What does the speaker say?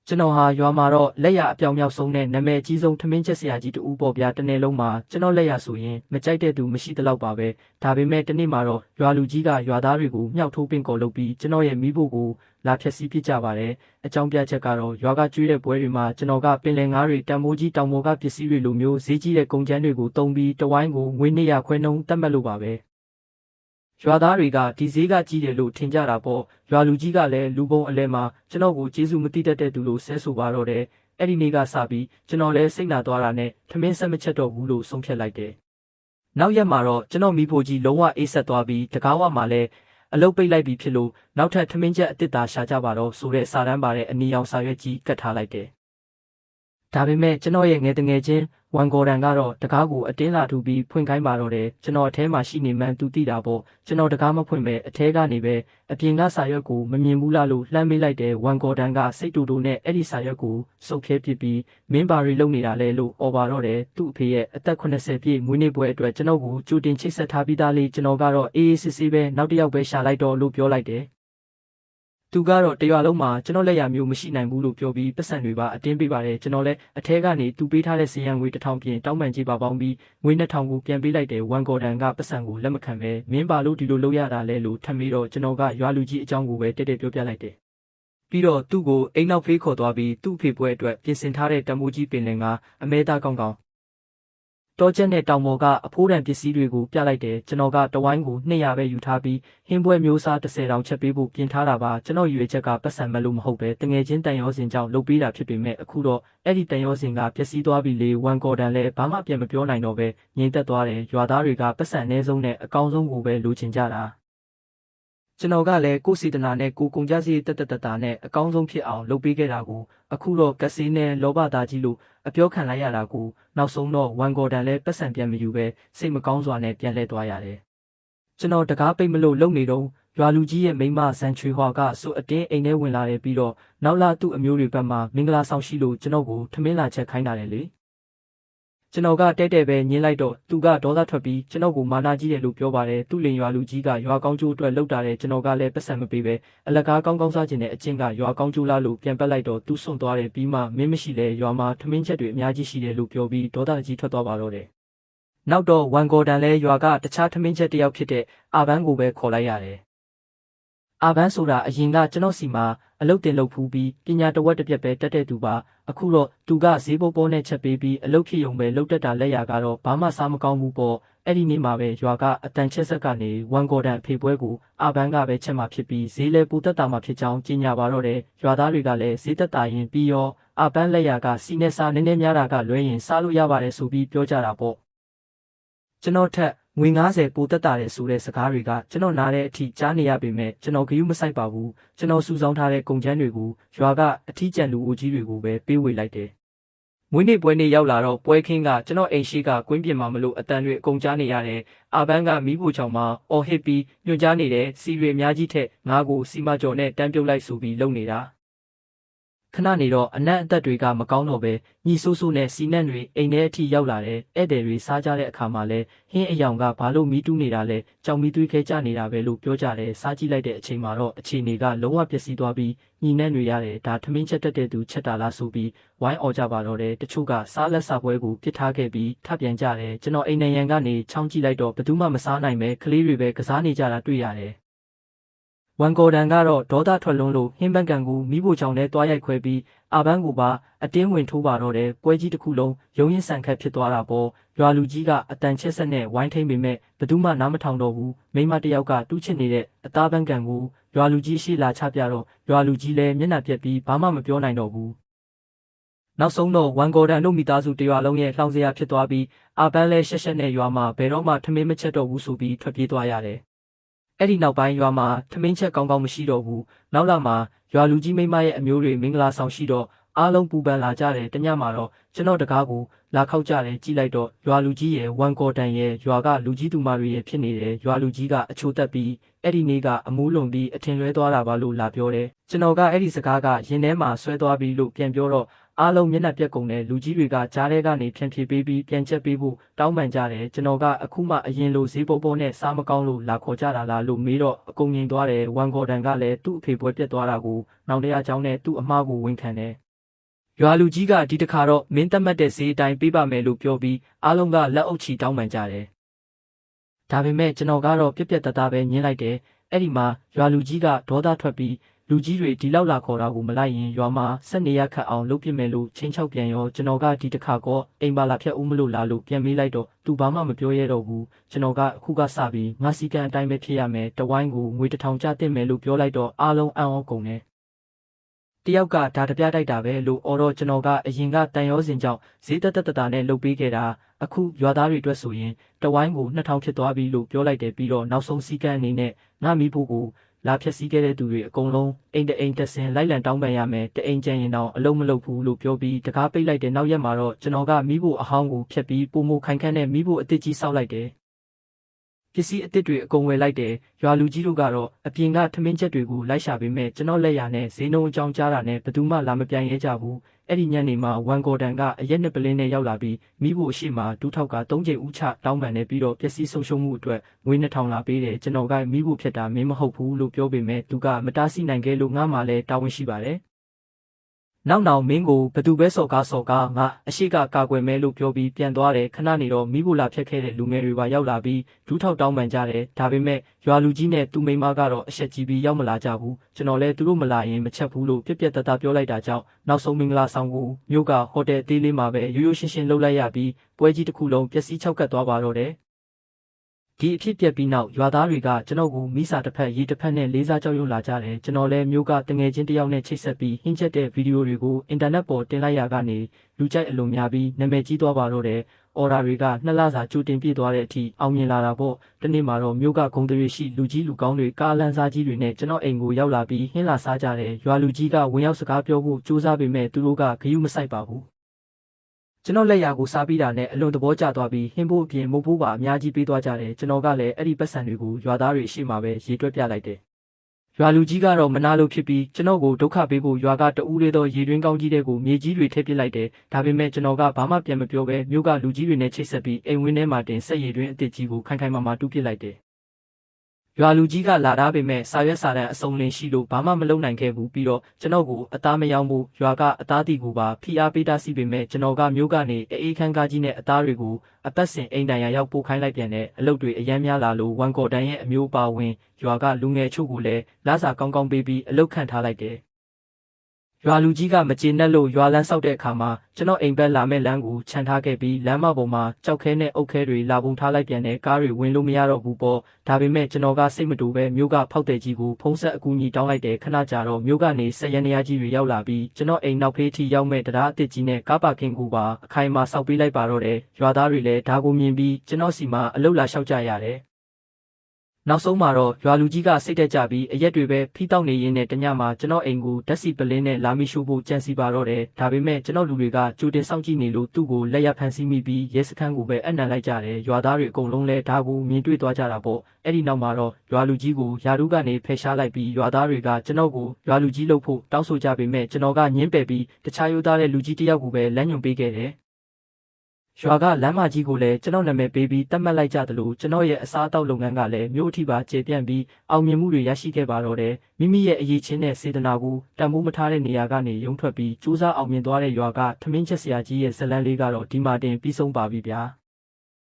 ကျွန်တော်ဟာရွာမှာတော့လက်ရအပြောင်မြောက်ဆုံးနဲ့နာမည်အကြီးဆုံးထမင်းချက်ဆရာကြီးတူဦးပေါ်ပြတနေ့လုံးမှာကျွန်တော်လက်ရဆိုရင်မကြိုက်တဲ့သူမရှိသလောက်ပါပဲဒါပေမဲ့တနေ့မှာတော့ရွာလူကြီးကရွာသားတွေကိုမြှောက်ထိုးပင့်ကော်လုပ်ပြီးကျွန်တော်ရဲ့မိဖို့ကိုလာဖြက်စီးပြစ်ကြပါတယ်အကြောင်းပြချက်ကတော့ရွာကကျွေးတဲ့ပွဲတွေမှာကျွန်တော်ကပင်လယ်ငါးတွေတံမိုးကြီးတောင်ပေါ်ကပစ္စည်းတွေလိုမျိုးဈေးကြီးတဲ့ကုန်ကျန်းတွေကိုတုံးပြီးတဝိုင်းကိုငွေ200ခွဲနှုန်းတတ်မှတ်လို့ပါပဲရွာသားတွေကဒီဈေးကကြီးတယ်လို့ထင်ကြတာပေါ့ရွာလူကြီးကလည်းလူပုံအလဲမှာကျွန်တော်ကိုကျေးဇူးမတိတတ်တဲ့သူလို့ဆဲဆိုပါတော့တယ်အဲ့ဒီနေ့ကစပြီးကျွန်တော်လည်းစိတ်နာသွားတာနဲ့ထမင်းဆက်မချက်တော့ဘူးလို့ဆုံးဖြတ်လိုက်တယ်နောက်ရက်မှာတော့ကျွန်တော်မိဖို့ကြီးလုံးဝအေးဆက်သွားပြီးတကားဝမှာလည်းအလုပ်ပိတ်လိုက်ပြီးဖြစ်လို့နောက်ထပ်ထမင်းချက်အစ်စ်သာရှာကြပါတော့ဆိုတဲ့စာတမ်းပါတဲ့အနီရောင်စာရွက်ကြီးကတ်ထားလိုက်တယ်ဒါပေမဲ့ကျွန်တော်ရဲ့ငယ်တငယ်ချင်းဝန်ဂေါ်ဒန်ကတော့တကားကိုအတင်းလာထူပြီးဖွင့်ခိုင်းပါတော့တယ်ကျွန်တော်အထဲမှာရှိနေမှန်းသူသိတာပေါ့ကျွန်တော်တကားမဖွင့်ပဲအထဲကနေပဲအပြင်ကစာရွက်ကိုမမြင်ဘူးလားလို့လှမ်းမေးလိုက်တယ်ဝန်ဂေါ်ဒန်ကစိတ်တူတူနဲ့အဲ့ဒီစာရွက်ကိုစုပ်ခဲပစ်ပြီးမင်းဘာတွေလုပ်နေတာလဲလို့អော်ပါတော့တယ်သူ့အဖေရဲ့အသက်80ပြည့်မွေးနေ့ပွဲအတွက်ကျွန်တော်ကိုကြိုတင်ချိတ်ဆက်ထားပြီးသားလေးကျွန်တော်ကတော့အေးအေးဆေးဆေးပဲနောက်တစ်ယောက်ပဲရှာလိုက်တော့လို့ပြောလိုက်တယ်သူကတော့တရွာလုံးမှာကျွန်တော်လက်ရမျိုးမရှိနိုင်ဘူးလို့ပြောပြီးပတ်စံတွေပါအတင်းပေးပါတယ်ကျွန်တော်လည်းအထဲကနေသူပေးထားတဲ့စီရန်ငွေ1000ပြင်တောင်းပန်ကြီးပါပေါင်းပြီးငွေ2000ကိုပြန်ပေးလိုက်တယ်ဝန်ဂေါ်ဒန်ကပတ်စံကိုလက်မခံပဲမင်းပါလို့ဒီလိုလုပ်ရတာလဲလို့ထပ်ပြီးတော့ကျွန်တော်ကရွာလူကြီးအကြောင်းကိုပဲတက်တက်ပြောပြလိုက်တယ်ပြီးတော့သူ့ကိုအိမ်နောက်ဖေးခေါ်သွားပြီးသူ့အဖေပွဲအတွက်ပြင်ဆင်ထားတဲ့တမိုးကြီးပင်လင်ကအမဲသားကောင်းကောင်းတောချက်နဲ့တောင်ပေါ်ကအဖိုးတန်ပစ္စည်းတွေကိုပြလိုက်တယ်ကျွန်တော်ကတဝိုင်းကို200ပဲယူထားပြီးဟင်းပွဲမျိုးစား10တောင်ချက်ပေးဖို့ပြင်ထားတာပါကျွန်တော်ရွေချက်ကပတ်စံမလို့မဟုတ်ပဲတငယ်ချင်းတန်ရောစင်ကြောင့်လုပ်ပေးတာဖြစ်ပေမဲ့အခုတော့အဲ့ဒီတန်ရောစင်ကပျက်စီးသွားပြီလေဝန်ဂေါ်ဒန်လည်းဘာမှပြန်မပြောနိုင်တော့ပဲငြိမ်သက်သွားတယ်ရွာသားတွေကပတ်စံအနည်းဆုံးနဲ့အကောင်းဆုံးကိုပဲလိုချင်ကြတာကျွန်တော်ကလည်းကိုယ်စီတနာနဲ့ကိုကုန်ကြစည်တက်တာနဲ့အကောင်းဆုံးဖြစ်အောင်လုပ်ပေးခဲ့တာကိုအခုတော့ကစီနဲ့လောဘသားကြီးလို့အပြောခံလိုက်ရတာကိုနောက်ဆုံးတော့ဝန်ဂေါ်ဒန်လည်းပတ်စံပြန်မယူပဲစိတ်မကောင်းစွာနဲ့ပြန်လှည့်သွားရတယ်ကျွန်တော်တကားပိတ်မလို့လုံနေတော့ရွာလူကြီးရဲ့မိန်းမဇန်ချွေဟွာကဆိုအတင်းအိမ်ထဲဝင်လာတယ်ပြီးတော့နောက်လာသူ့အမျိုးတွေဘက်မှမင်္ဂလာဆောင်ရှိလို့ကျွန်တော်ကိုထမင်းလာချက်ခိုင်းတာလေကျွန်တော်ကတဲ့ပဲညင်းလိုက်တော့သူကဒေါသထွက်ပြီးကျွန်တော်ကိုမာနာကြီးတယ်လို့ပြောပါတယ်သူ့လင်ရွာလူကြီးကရွာကောင်းကျိုးအတွက်လှုပ်တာတယ်ကျွန်တော်ကလည်းပတ်စံမပေးပဲအလကားကောင်းကောင်းစားခြင်းနဲ့အချင်းကရွာကောင်းကျိုးလားလို့ပြန်ပတ်လိုက်တော့သူစွန့်သွားတယ်ပြီးမှမင်းမရှိလဲရွာမှာထမင်းချက်တွေအများကြီးရှိတယ်လို့ပြောပြီးဒေါသကြီးထွက်သွားပါတော့တယ်နောက်တော့ဝန်ဂေါ်ဒန်လည်းရွာကတခြားထမင်းချက်တစ်ယောက်ဖြစ်တဲ့အာဘန်းကိုပဲခေါ်လိုက်ရတယ်အာဘန်းဆိုတာအရင်ကကျွန်တော်စီမှာအလုပ်တင်လုပ်ဖူးပြီးပညာတဝက်တစ်ပြက်ပဲတက်တဲ့သူပါအခုတော့သူကဈေးပေါ်ပေါ်နဲ့ချက်ပေးပြီးအလုပ်ဖြစ်ုံပဲလုပ်တတ်တာလက်ရကတော့ဘာမှစားမကောင်းဘူးပေါ့အဲ့ဒီနေ့မှာပဲရွာကအတန်ချက်ဆက်ကနေဝန်ဂေါ်ဒန်အဖေပွဲကိုအာဘန်းကပဲချက်မှဖြစ်ပြီးဈေးလဲပူတက်တာမှဖြစ်ကြောင်းကြီးညာပါတော့တယ်ရွာသားတွေကလည်းဈေးတက်တာရင်ပြီးရောအာဘန်းလက်ရကစီနဲ့စားနည်းနည်းများတာကလွဲရင်စားလို့ရပါတယ်ဆိုပြီးပြောကြတာပေါ့ကျွန်တော်ထက်ငွေ90ပိုတက်တာတဲ့ဆိုတဲ့စကားတွေကကျွန်တော်နားတဲ့အထိကြားနေရပေမဲ့ကျွန်တော်ဂရုမစိုက်ပါဘူးကျွန်တော်စုဆောင်းထားတဲ့ကုန်ကျန်းတွေကိုရွာကအထီးကျန်လူအိုကြီးတွေကိုပဲပေးဝေလိုက်တယ်မွေးနေ့ပွဲနေ့ရောက်လာတော့ပွဲခင်းကကျွန်တော်အိမ်ရှိကကွင်းပြင်မှာမလို့အတန်တွေအကုန်ကြားနေရတယ်အာဘန်းကမီးဖို့ချောင်မှာအော်ဟစ်ပြီးညွှန်ကြားနေတဲ့စီရီအများကြီးထက်ငါးကိုစီမကျော်နဲ့တန်းပြုတ်လိုက်ဆိုပြီးလုပ်နေတာခဏနေတော့အနံ့အသက်တွေကမကောင်းတော့ပဲညီဆိုးဆိုးနဲ့စီနန့်တွေအိမ်ထဲအထိရောက်လာတယ်ဧည့်သည်တွေစားကြတဲ့အခါမှာလဲဟင်းအယောင်ကဘာလို့မီးတူးနေတာလဲကြောင်မီးသွေးခဲကျနေတာပဲလို့ပြောကြတယ်စားကြည့်လိုက်တဲ့အချိန်မှာတော့အခြေအနေကလုံးဝပျက်စီးသွားပြီးညီနန့်တွေရတယ်ဒါထမင်းချက်တက်တဲ့သူချက်တာလားဆိုပြီးဝိုင်းអော်ကြပါတော့တယ်တချို့ကစားလက်စားပွဲကိုပြစ်ထားခဲ့ပြီးထပြန်ကြတယ်ကျွန်တော်အိမ်နံရံကနေချောင်းကြည့်လိုက်တော့ဘယ်သူမှမစားနိုင်ပဲကလေးတွေပဲကစားနေကြတာတွေ့ရတယ်ဝန်ဂေါ်ဒန်ကတော့ဒေါသထွက်လွန်းလို့ဟင်းပန်းကန်ကိုမိဖို့ချောင်နဲ့တွားရိုက်ခွဲပြီးအာဘန်းကိုပါအတင်းဝင်ထိုးပါတော့တယ်ပွဲကြီးတစ်ခုလုံးရုံရင်ဆန်ခတ်ဖြစ်သွားတာပေါ့ရွာလူကြီးကအတန်ချက်ဆက်နဲ့ဝိုင်းထိန်ပေမဲ့ဘယ်သူမှနားမထောင်တော့ဘူးမိမတယောက်ကတူးချစ်နေတဲ့အသားပန်းကန်ကိုရွာလူကြီးရှိလာချပြတော့ရွာလူကြီးလည်းမျက်နှာပြက်ပြီးဘာမှမပြောနိုင်တော့ဘူးနောက်ဆုံးတော့ဝန်ဂေါ်ဒန်တို့မိသားစုတရွာလုံးရဲ့လှောင်စရာဖြစ်သွားပြီးအာဘန်းလည်းရှက်ရှက်နဲ့ရွာမှာဘယ်တော့မှထမင်းမချက်တော့ဘူးဆိုပြီးထွက်ပြေးသွားရတယ်အဲ့ဒီနောက်ပိုင်းရွာမှာထမင်းချက်ကောင်းကောင်းမရှိတော့ဘူးနောက်လာမှာရွာလူကြီးမိမရဲ့အမျိုးတွေမင်္ဂလာဆောင်ရှိတော့အားလုံးပူပန်လာကြတယ်တညမှာတော့ကျွန်တော်တကားကိုလာခောက်ကြတယ်ကြည့်လိုက်တော့ရွာလူကြီးရဲ့ဝန်ဂေါ်ဒန်ရဲ့ရွာကလူကြီးသူမတွေရဲ့ဖြစ်နေတယ်ရွာလူကြီးကအချိုတက်ပြီးအဲ့ဒီနေ့ကအမိုးလုံပြီးအထင်လွဲသွားတာပါလို့လာပြောတယ်ကျွန်တော်ကအဲ့ဒီစကားကရင်ထဲမှာဆွဲသွားပြီးလို့ပြန်ပြောတော့အားလုံးမျက်နှာပြက်ကုန်တဲ့လူကြီးတွေကကြားထဲကနေဖြန့်ဖြေပေးပြီးပြန်ချက်ပေးဖို့တောင်းပန်ကြတယ်ကျွန်တော်ကအခုမှအရင်လိုဈေးပေါ်ပေါ်နဲ့စားမကောင်းလို့လာခေါ်ကြတာလားလို့မေးတော့အကုန်ငြိမ်သွားတယ်ဝန်ဂေါ်ဒန်ကလည်းသူ့အဖေပွဲပြက်သွားတာကိုနောင်တရအကြောင်းနဲ့သူ့အမှားကိုဝန်ခံတယ် ရွာလူကြီးကဒီတစ်ခါတော့မင်းသတ်မှတ်တဲ့ဈေးအတိုင်းပေးပါမယ်လို့ပြောပြီးအားလုံးကလက်အုပ်ချီတောင်းပန်ကြတယ်။ဒါပေမဲ့ကျွန်တော်ကတော့ပြက်ပြက်သားသားပဲညှင်းလိုက်တယ်။အဲ့ဒီမှာရွာလူကြီးကဒေါသထွက်ပြီးလူကြီးတွေဒီလောက်လာခေါ်တာကိုမလိုက်ရင်ရွာမှာဆက်နေရခတ်အောင်လုပ်ပြမယ်လို့ချင်းချောက်ပြန်ရောကျွန်တော်ကဒီတစ်ခါကောအိမ်ပါလာဖြတ်ဦးမလို့လားလို့ပြန်မေးလိုက်တော့သူဘာမှမပြောရတော့ဘူးကျွန်တော်ကအခုကစပြီးငါစီကံအတိုင်းပဲဖြစ်ရမယ်တဝိုင်းကိုငွေ1000ကျတင်မယ်လို့ပြောလိုက်တော့အားလုံးအံ့ဩကုန်တယ်တယောက်ကဒါတပြတိုက်တာပဲလို့အော်တော့ကျွန်တော်ကအရင်ကတန်ရောစင်ကြောင့်ဈေးတက်တာနဲ့လုပ်ပေးခဲ့တာအခုရွာသားတွေအတွက်ဆိုရင်တဝိုင်းကို2000ဖြစ်သွားပြီလို့ပြောလိုက်တယ်ပြီးတော့နောက်ဆုံးစီကံအနေနဲ့ငါမိဖို့ကိုလာဖြက်စီးခဲ့တဲ့သူတွေအကုန်လုံးအိမ်တအိမ်တက်ဆင်လိုက်လံတောင်းပန်ရမယ်တအိမ်ကျန်ရင်တော့အလုံးမလုပ်ဘူးလို့ပြောပြီးတကားပိတ်လိုက်တဲ့နောက်ရက်မှာတော့ကျွန်တော်ကမိဖို့အဟောင်းကိုဖြတ်ပြီးပုံမခိုင်ခန့်နဲ့မိဖို့အစ်စ်ကြီးဆောက်လိုက်တယ်ပစ္စည်းအစ်စ်တွေအကုန်ဝယ်လိုက်တယ်ရွာလူကြီးတို့ကတော့အပြင်ကထမင်းချက်တွေကိုလိုက်ရှာပေးမဲ့ကျွန်တော်လက်ရနဲ့ဈေးနှုန်းအကြောင်းကြားတာနဲ့ဘယ်သူမှလာမပြန်ရဲကြဘူးအဲ့ဒီညနေမှာဝန်ဂေါ်ဒန်ကအရက်နှစ်ပလင်းနဲ့ရောက်လာပြီးမိဖို့အရှိမဒူးထောက်က3ချိန်ဦးချတောင်းပန်နေပြီးတော့ပစ္စည်းဆုံးရှုံးမှုအတွက်ငွေ2000လာပေးတယ်ကျွန်တော်ကမိဖို့ဖြစ်တာမင်းမဟုတ်ဘူးလို့ပြောပေမဲ့သူကမတားဆီးနိုင်ခဲ့လို့ငါမှလည်းတာဝန်ရှိပါတယ်နောက်မင်းကိုဘသူပဲစော်ကားငါအရှိကကာကွယ်မဲလို့ပြောပြီးပြန်သွားတယ်ခဏနေတော့မိဖို့လာဖြတ်ခဲ့တဲ့လူငယ်တွေပါရောက်လာပြီးဒူးထောက်တောင်းပန်ကြတယ်ဒါပေမဲ့ရွာလူကြီးနဲ့သူမိန်းမကတော့အဆက်ကြီးပြီးရောက်မလာကြဘူးကျွန်တော်လည်းသူတို့မလာရင်မချက်ဘူးလို့ပြက်ပြက်တသားပြောလိုက်တာကြောင့်နောက်ဆုံးမင်္ဂလာဆောင်ကိုမြို့ကဟိုတယ်အသေးလေးမှာပဲရိုးရိုးရှင်းရှင်းလုပ်လိုက်ရပြီးပွဲကြီးတစ်ခုလုံးပျက်စီးခြောက်ကပ်သွားပါတော့တယ်ဒီအဖြစ်ပြက်ပြီးနောက်ရွာသားတွေကကျွန်တော်ကိုမိစာတစ်ဖက်ရေတစ်ဖက်နဲ့လေးစားကြောက်ရွံ့လာကြတယ်ကျွန်တော်လည်းမျိုးကတငယ်ချင်းတယောက်နဲ့ချိတ်ဆက်ပြီးဟင်းချက်တဲ့ဗီဒီယိုတွေကိုအင်တာနက်ပေါ်တင်လိုက်ရကနေလူကြိုက်အလွန်များပြီးနာမည်ကြီးသွားပါတော့တယ်အော်ဒါတွေက2လစာကြိုတင်ပြည့်သွားတဲ့အထိအောင်မြင်လာတာပေါ့ဒီနေ့မှာတော့မျိုးကဂုံတွေရှိလူကြီးလူကောင်းတွေကားလန်းစားကြီးတွေနဲ့ကျွန်တော်အိမ်ကိုရောက်လာပြီးဟင်းလာစားကြတယ်ရွာလူကြီးကဝင်ရောက်စကားပြောဖို့စူးစမ်းပေမဲ့သူတို့ကဂရုမစိုက်ပါဘူးကျွန်တော်လက်ရာကိုစားပြီးတာနဲ့အလွန်သဘောကျသွားပြီးဟင်းဖို့အပြင်မုတ်ဖို့ပါအများကြီးပေးသွားကြတယ်ကျွန်တော်ကလည်းအဲ့ဒီပတ်စံတွေကိုရွာသားတွေရှေ့မှာပဲရေတွက်ပြလိုက်တယ်ရွာလူကြီးကတော့မနာလို့ဖြစ်ပြီးကျွန်တော်ကိုဒုက္ခပေးဖို့ရွာကတဦးလေးသောရေတွင်းကောင်းကြီးတဲ့ကိုမြေကြီးတွေထည့်ပစ်လိုက်တယ်ဒါပေမဲ့ကျွန်တော်ကဘာမှပြန်မပြောဘဲမြို့ကလူကြီးတွေနဲ့ချိတ်ဆက်ပြီးအိမ်ဝင်းထဲမှာတင်ဆက်ရည်တွင်းအစ်စ်ကြီးကိုခိုင်မာတူးပစ်လိုက်တယ်ရွာလူကြီးကလာတာပေမဲ့စာရွက်စာတမ်းအစုံလင်ရှိလို့ဘာမှမလုပ်နိုင်ခဲ့ဘူးပြီးတော့ကျွန်တော်ကိုအသားမယောင်းဘူးရွာကအသားတီကိုပါဖိအားပေးတာစီပေမဲ့ကျွန်တော်ကမျိုးကနေအေးခန်းကားကြီးနဲ့အသားတွေကိုအပတ်စဉ်အိမ်တိုင်ရရောက်ပို့ခိုင်းလိုက်ပြန်တဲ့အလုပ်တွေအများများလာလို့ဝန်ကော်တန်ရဲ့အမျိုးပါဝင်ရွာကလူငယ်ချို့ကိုလည်းလစာကောင်းပေးပြီးအလုပ်ခန့်ထားလိုက်တယ်ရွာလူကြီးကမကျေနပ်လို့ရွာလန်းဆောက်တဲ့အခါမှာကျွန်တော်အိမ်ဘက်လာမဲ့လမ်းကိုခြံထားခဲ့ပြီးလမ်းမပေါ်မှာကြောက်ခဲနဲ့အုတ်ခဲတွေလာပုံထားလိုက်ပြန်တဲ့ကားတွေဝင်လို့မရတော့ဘူးပေါ့ဒါပေမဲ့ကျွန်တော်ကစိတ်မတူပဲမြို့ကဖောက်တဲ့ကြီးကိုဖုံးဆက်အကူအညီတောင်းလိုက်တယ်ခဏကြာတော့မြို့ကနေဆက်ရန်ရကြီးတွေရောက်လာပြီးကျွန်တော်အိမ်နောက်ဖေးထိရောက်မဲ့တရားအစ်စ်ကြီးနဲ့ကားပါကင်ကိုပါအခိုင်အမာဆောက်ပေးလိုက်ပါတော့တယ်ရွာသားတွေလည်းဒါကိုမြင်ပြီးကျွန်တော်စီမှာအလုတ်လာလျှောက်ကြရတယ်နောက်ဆုံးမှာတော့ရွာလူကြီးကစိတ်တက်ကြပြီးအရက်တွေပဲဖိတောက်နေရင်းနဲ့တညမှာကျွန်တော်အိမ်ကိုဓာတ်စီပလင်းနဲ့လာမီရှိုးဖို့ကြံစီပါတော့တယ်ဒါပေမဲ့ကျွန်တော်လူတွေကကြိုတင်စောင့်ကြည့်နေလို့သူ့ကိုလက်ရဖန်ဆီးမိပြီးရဲစခန်းကိုပဲအနံလိုက်ကြတယ်ရွာသားတွေအကုန်လုံးလဲဒါကိုမြင်တွေ့သွားကြတာပေါ့အဲ့ဒီနောက်မှာတော့ရွာလူကြီးကိုယာရုကနေဖယ်ရှားလိုက်ပြီးရွာသားတွေကကျွန်တော်ကိုရွာလူကြီးလုပ်ဖို့တောင်းဆိုကြပေမဲ့ကျွန်တော်ကညှင်းပယ်ပြီးတခြားရိုးသားတဲ့လူကြီးတစ်ယောက်ကိုပဲလမ်းညွှန်ပေးခဲ့တယ်ရွာကလမ်းမကြီးကိုလည်းကျွန်တော်နာမည်ပေးပြီးတတ်မှတ်လိုက်ကြသလိုကျွန်တော်ရဲ့အစားအသောက်လုပ်ငန်းကလည်းမြို့အထိပါကျေပြန့်ပြီးအောင်မြင်မှုတွေရရှိခဲ့ပါတော့တယ်မိမိရဲ့အရေးချင်းတဲ့စေတနာကိုတန်ဖိုးမထားတဲ့နေရာကနေရုံထွက်ပြီးစူးစမ်းအောင်မြင်သွားတဲ့ရွာကထမင်းချက်ဆရာကြီးရဲ့ဇလန်းလေးကတော့ဒီမှာတင်ပြီးဆုံးပါပြီဗျာ